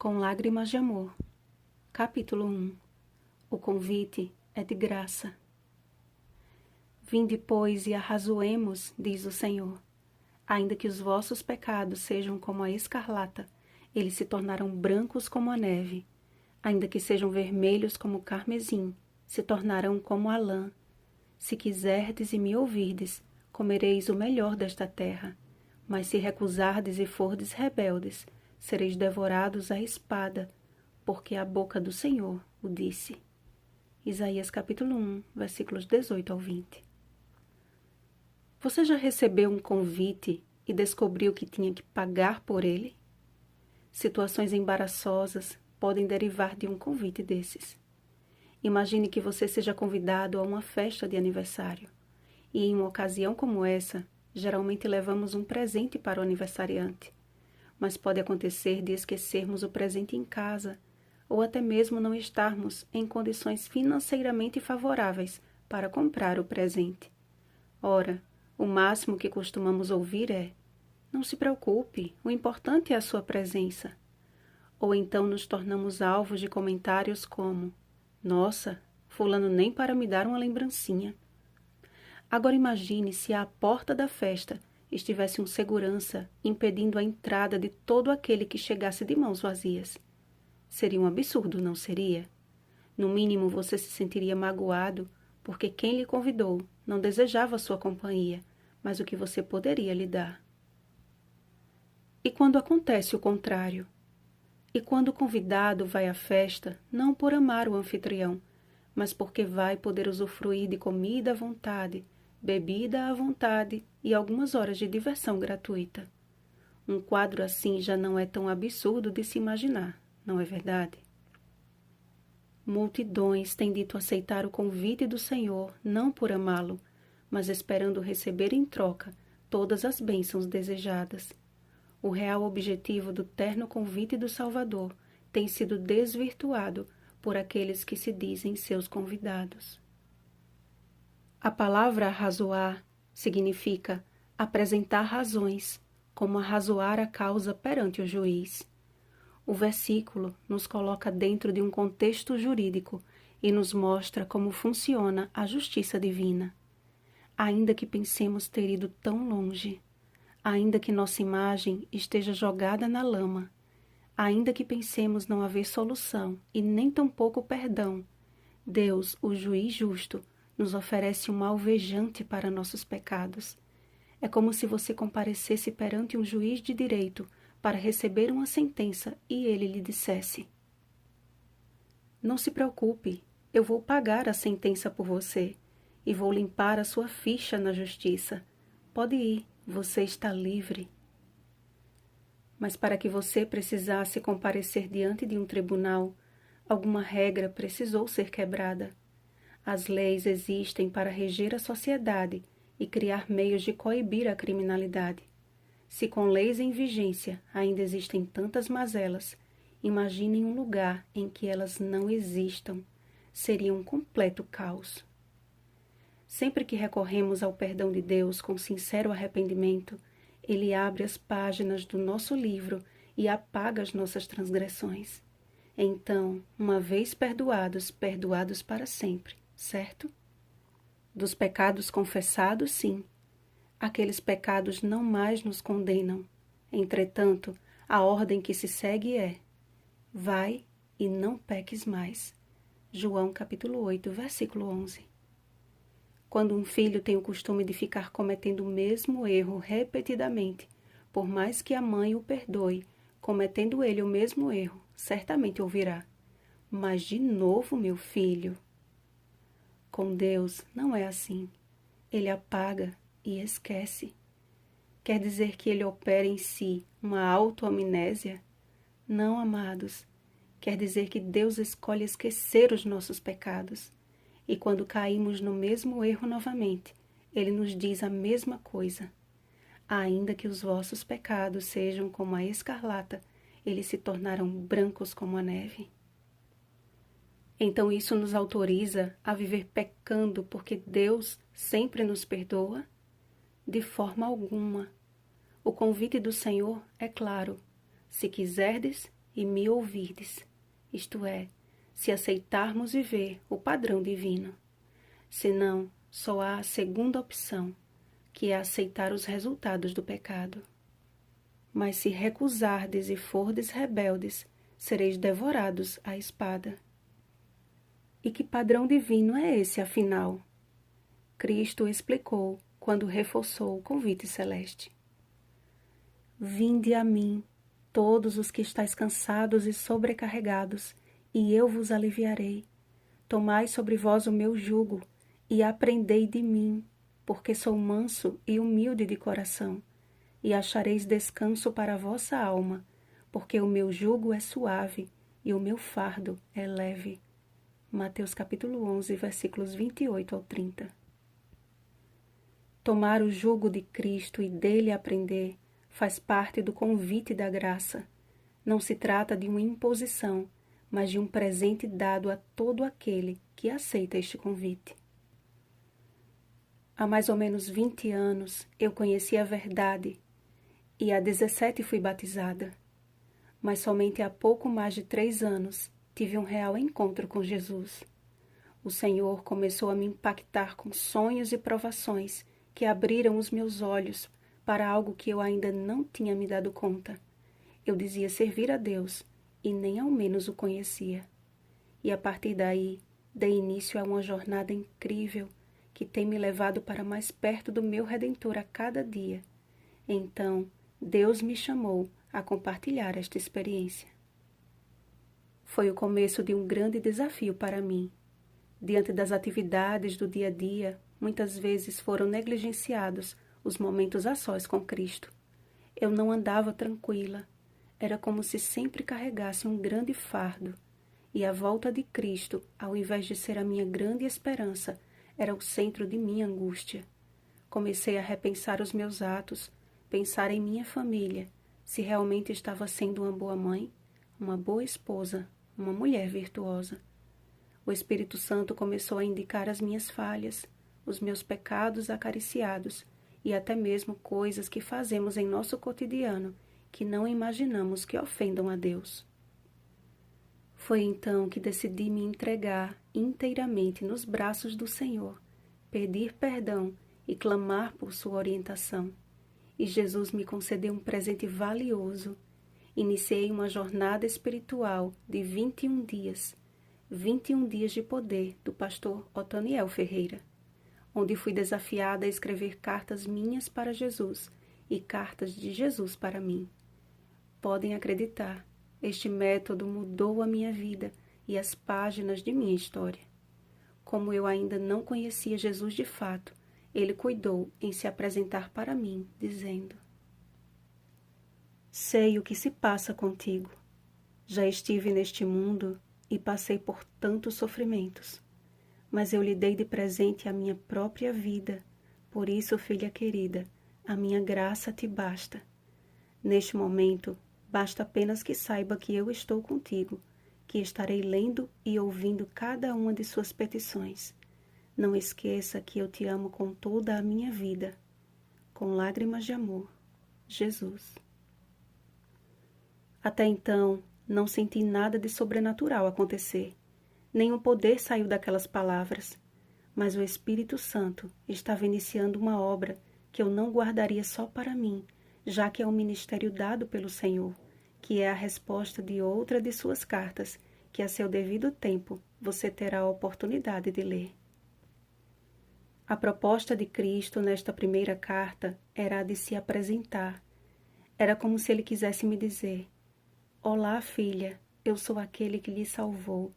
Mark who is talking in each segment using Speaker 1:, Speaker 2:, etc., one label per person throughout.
Speaker 1: com lágrimas de amor. Capítulo 1. O convite é de graça. Vinde, pois, e arrazoemos, diz o Senhor. Ainda que os vossos pecados sejam como a escarlata, eles se tornarão brancos como a neve. Ainda que sejam vermelhos como o carmesim, se tornarão como a lã. Se quiserdes e me ouvirdes, comereis o melhor desta terra. Mas se recusardes e fordes rebeldes, sereis devorados à espada, porque a boca do Senhor o disse. Isaías capítulo 1, versículos 18 ao 20. Você já recebeu um convite e descobriu que tinha que pagar por ele? Situações embaraçosas podem derivar de um convite desses. Imagine que você seja convidado a uma festa de aniversário. E em uma ocasião como essa, geralmente levamos um presente para o aniversariante. Mas pode acontecer de esquecermos o presente em casa, ou até mesmo não estarmos em condições financeiramente favoráveis para comprar o presente. Ora, o máximo que costumamos ouvir é: não se preocupe, o importante é a sua presença. Ou então nos tornamos alvos de comentários como: nossa, fulano nem para me dar uma lembrancinha. Agora imagine se à porta da festa estivesse um segurança impedindo a entrada de todo aquele que chegasse de mãos vazias. Seria um absurdo, não seria? No mínimo você se sentiria magoado porque quem lhe convidou não desejava sua companhia, mas o que você poderia lhe dar. E quando acontece o contrário? E quando o convidado vai à festa, não por amar o anfitrião, mas porque vai poder usufruir de comida à vontade, bebida à vontade e algumas horas de diversão gratuita. Um quadro assim já não é tão absurdo de se imaginar, não é verdade? Multidões têm dito aceitar o convite do Senhor não por amá-lo, mas esperando receber em troca todas as bênçãos desejadas. O real objetivo do terno convite do Salvador tem sido desvirtuado por aqueles que se dizem seus convidados. A palavra arrazoar significa apresentar razões, como arrazoar a causa perante o juiz. O versículo nos coloca dentro de um contexto jurídico e nos mostra como funciona a justiça divina. Ainda que pensemos ter ido tão longe, ainda que nossa imagem esteja jogada na lama, ainda que pensemos não haver solução e nem tampouco perdão, Deus, o juiz justo, nos oferece um alvejante para nossos pecados. É como se você comparecesse perante um juiz de direito para receber uma sentença e ele lhe dissesse: não se preocupe, eu vou pagar a sentença por você e vou limpar a sua ficha na justiça. Pode ir, você está livre. Mas para que você precisasse comparecer diante de um tribunal, alguma regra precisou ser quebrada. As leis existem para reger a sociedade e criar meios de coibir a criminalidade. Se com leis em vigência ainda existem tantas mazelas, imaginem um lugar em que elas não existam. Seria um completo caos. Sempre que recorremos ao perdão de Deus com sincero arrependimento, Ele abre as páginas do nosso livro e apaga as nossas transgressões. Então, uma vez perdoados, perdoados para sempre, certo? Dos pecados confessados, sim. Aqueles pecados não mais nos condenam. Entretanto, a ordem que se segue é: vai e não peques mais. João capítulo 8, versículo 11. Quando um filho tem o costume de ficar cometendo o mesmo erro repetidamente, por mais que a mãe o perdoe, cometendo ele o mesmo erro, certamente ouvirá: mas de novo, meu filho. Com Deus não é assim. Ele apaga e esquece. Quer dizer que ele opera em si uma autoamnésia? Não, amados. Quer dizer que Deus escolhe esquecer os nossos pecados. E quando caímos no mesmo erro novamente, Ele nos diz a mesma coisa: ainda que os vossos pecados sejam como a escarlata, eles se tornarão brancos como a neve. Então isso nos autoriza a viver pecando porque Deus sempre nos perdoa? De forma alguma. O convite do Senhor é claro: se quiserdes e me ouvirdes, isto é, se aceitarmos viver o padrão divino. Senão, só há a segunda opção, que é aceitar os resultados do pecado. Mas se recusardes e fordes rebeldes, sereis devorados à espada. E que padrão divino é esse, afinal? Cristo explicou quando reforçou o convite celeste. Vinde a mim, todos os que estáis cansados e sobrecarregados, e eu vos aliviarei. Tomai sobre vós o meu jugo, e aprendei de mim, porque sou manso e humilde de coração, e achareis descanso para a vossa alma, porque o meu jugo é suave e o meu fardo é leve. Mateus capítulo 11, versículos 28 ao 30. Tomar o jugo de Cristo e dele aprender faz parte do convite da graça. Não se trata de uma imposição, mas de um presente dado a todo aquele que aceita este convite. Há mais ou menos 20 anos eu conheci a verdade e há 17 fui batizada. Mas somente há pouco mais de 3 anos tive um real encontro com Jesus. O Senhor começou a me impactar com sonhos e provações que abriram os meus olhos para algo que eu ainda não tinha me dado conta. Eu dizia servir a Deus e nem ao menos o conhecia. E a partir daí, dei início a uma jornada incrível que tem me levado para mais perto do meu Redentor a cada dia. Então, Deus me chamou a compartilhar esta experiência. Foi o começo de um grande desafio para mim. Diante das atividades do dia a dia, muitas vezes foram negligenciados os momentos a sós com Cristo. Eu não andava tranquila. Era como se sempre carregasse um grande fardo. E a volta de Cristo, ao invés de ser a minha grande esperança, era o centro de minha angústia. Comecei a repensar os meus atos, pensar em minha família, se realmente estava sendo uma boa mãe, uma boa esposa, uma mulher virtuosa. O Espírito Santo começou a indicar as minhas falhas, os meus pecados acariciados e até mesmo coisas que fazemos em nosso cotidiano que não imaginamos que ofendam a Deus. Foi então que decidi me entregar inteiramente nos braços do Senhor, pedir perdão e clamar por sua orientação. E Jesus me concedeu um presente valioso. Iniciei uma jornada espiritual de 21 dias, 21 dias de poder do pastor Otoniel Ferreira, onde fui desafiada a escrever cartas minhas para Jesus e cartas de Jesus para mim. Podem acreditar, este método mudou a minha vida e as páginas de minha história. Como eu ainda não conhecia Jesus de fato, ele cuidou em se apresentar para mim, dizendo: Sei o que se passa contigo. Já estive neste mundo e passei por tantos sofrimentos, mas eu lhe dei de presente a minha própria vida. Por isso, filha querida, a minha graça te basta. Neste momento, basta apenas que saiba que eu estou contigo, que estarei lendo e ouvindo cada uma de suas petições. Não esqueça que eu te amo com toda a minha vida. Com lágrimas de amor, Jesus. Até então, não senti nada de sobrenatural acontecer. Nenhum poder saiu daquelas palavras. Mas o Espírito Santo estava iniciando uma obra que eu não guardaria só para mim, já que é um ministério dado pelo Senhor, que é a resposta de outra de suas cartas, que a seu devido tempo você terá a oportunidade de ler. A proposta de Cristo nesta primeira carta era a de se apresentar. Era como se ele quisesse me dizer: Olá, filha, eu sou aquele que lhe salvou,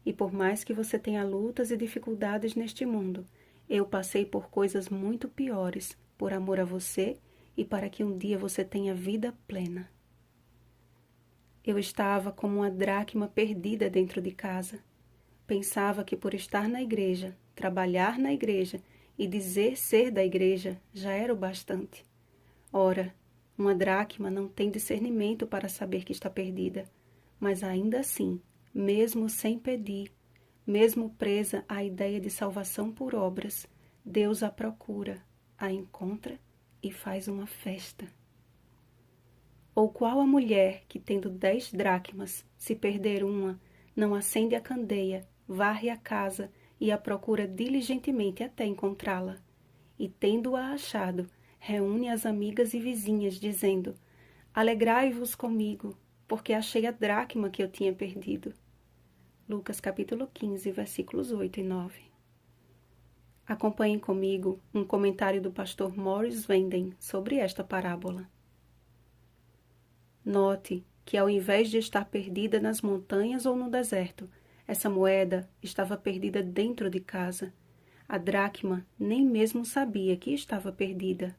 Speaker 1: e por mais que você tenha lutas e dificuldades neste mundo, eu passei por coisas muito piores, por amor a você e para que um dia você tenha vida plena. Eu estava como uma dracma perdida dentro de casa. Pensava que por estar na igreja, trabalhar na igreja e dizer ser da igreja já era o bastante. Ora, uma dracma não tem discernimento para saber que está perdida, mas ainda assim, mesmo sem pedir, mesmo presa à ideia de salvação por obras, Deus a procura, a encontra e faz uma festa. Ou qual a mulher que, tendo 10 dracmas, se perder uma, não acende a candeia, varre a casa e a procura diligentemente até encontrá-la? E, tendo-a achado, reúne as amigas e vizinhas, dizendo: Alegrai-vos comigo, porque achei a dracma que eu tinha perdido. Lucas capítulo 15, versículos 8 e 9. Acompanhem comigo um comentário do pastor Morris Venden sobre esta parábola. Note que, ao invés de estar perdida nas montanhas ou no deserto, essa moeda estava perdida dentro de casa. A dracma nem mesmo sabia que estava perdida.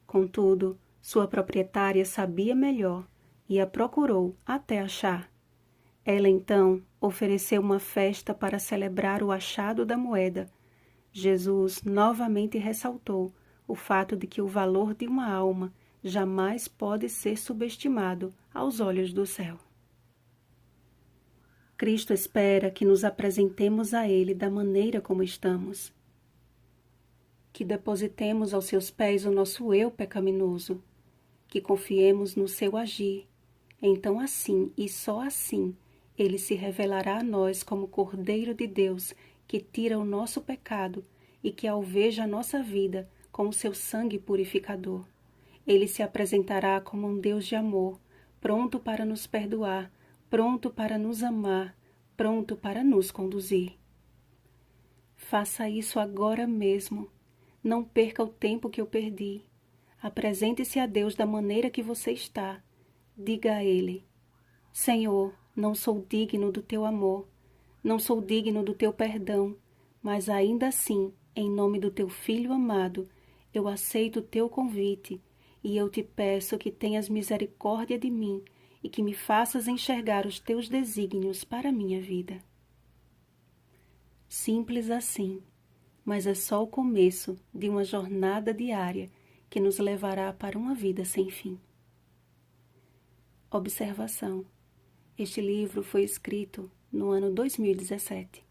Speaker 1: Contudo, sua proprietária sabia melhor e a procurou até achar. Ela então ofereceu uma festa para celebrar o achado da moeda. Jesus novamente ressaltou o fato de que o valor de uma alma jamais pode ser subestimado aos olhos do céu. Cristo espera que nos apresentemos a Ele da maneira como estamos, que depositemos aos seus pés o nosso eu pecaminoso, que confiemos no seu agir. Então assim, e só assim, Ele se revelará a nós como Cordeiro de Deus, que tira o nosso pecado e que alveja a nossa vida com o seu sangue purificador. Ele se apresentará como um Deus de amor, pronto para nos perdoar, pronto para nos amar, pronto para nos conduzir. Faça isso agora mesmo. Não perca o tempo que eu perdi. Apresente-se a Deus da maneira que você está. Diga a Ele: Senhor, não sou digno do teu amor, não sou digno do teu perdão, mas ainda assim, em nome do teu Filho amado, eu aceito o teu convite e eu te peço que tenhas misericórdia de mim e que me faças enxergar os teus desígnios para a minha vida. Simples assim, mas é só o começo de uma jornada diária que nos levará para uma vida sem fim. Observação: este livro foi escrito no ano 2017.